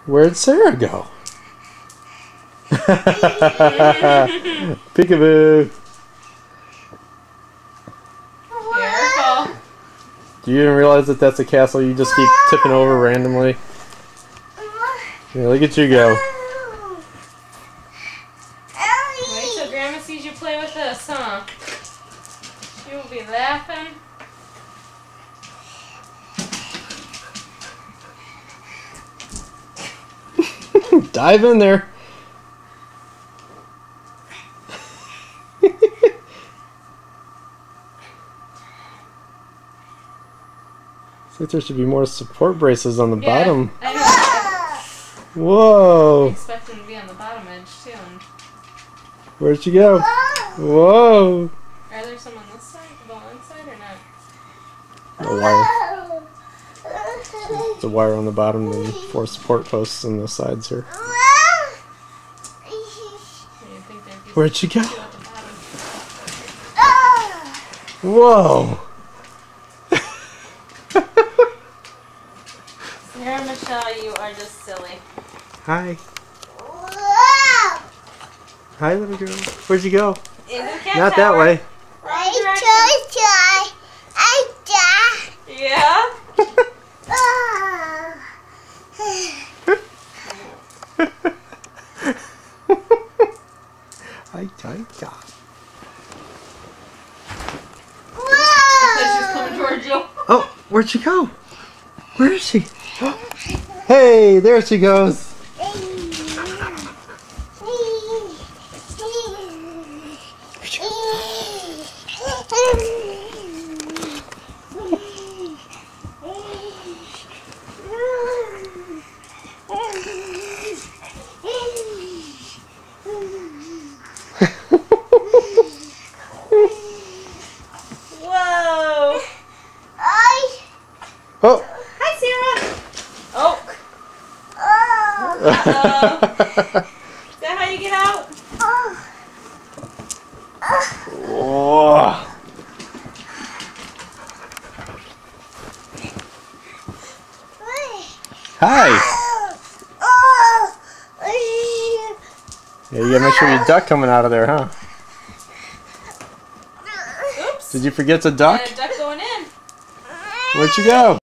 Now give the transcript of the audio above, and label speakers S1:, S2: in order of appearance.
S1: Where'd Sarah go? Peekaboo.
S2: Careful.
S1: Do you even realize that that's a castle you just keep tipping over randomly? Yeah, look at you go.
S2: Wait till Grandma sees you play with this, huh? She will be laughing.
S1: Dive in there. Looks like there should be more support braces on the bottom.
S2: I know.
S1: Whoa.
S2: I expect them to be on the bottom edge too.
S1: Where'd she go? Whoa.
S2: Are there some on this side, the one side, or not?
S1: A wire. There's a wire on the bottom and 4 support posts on the sides here. Where'd she go? Whoa.
S2: Sarah Michelle, you are just silly.
S1: Hi. Hi, little girl. Where'd you go?
S2: In the cat
S1: Not
S2: tower.
S1: that way.
S2: Yeah?
S1: Hi.
S2: She's coming towards you.
S1: Oh, where'd she go? Where is she? Hey, there she goes.
S2: Whoa!
S1: Oh.
S2: Hi, Sarah! Oh! Is that how you get out?
S1: Whoa. Hi. Yeah, you gotta make sure you duck coming out of there, huh?
S2: Oops!
S1: Did you forget to duck?
S2: Got a duck going in.
S1: Where'd you go?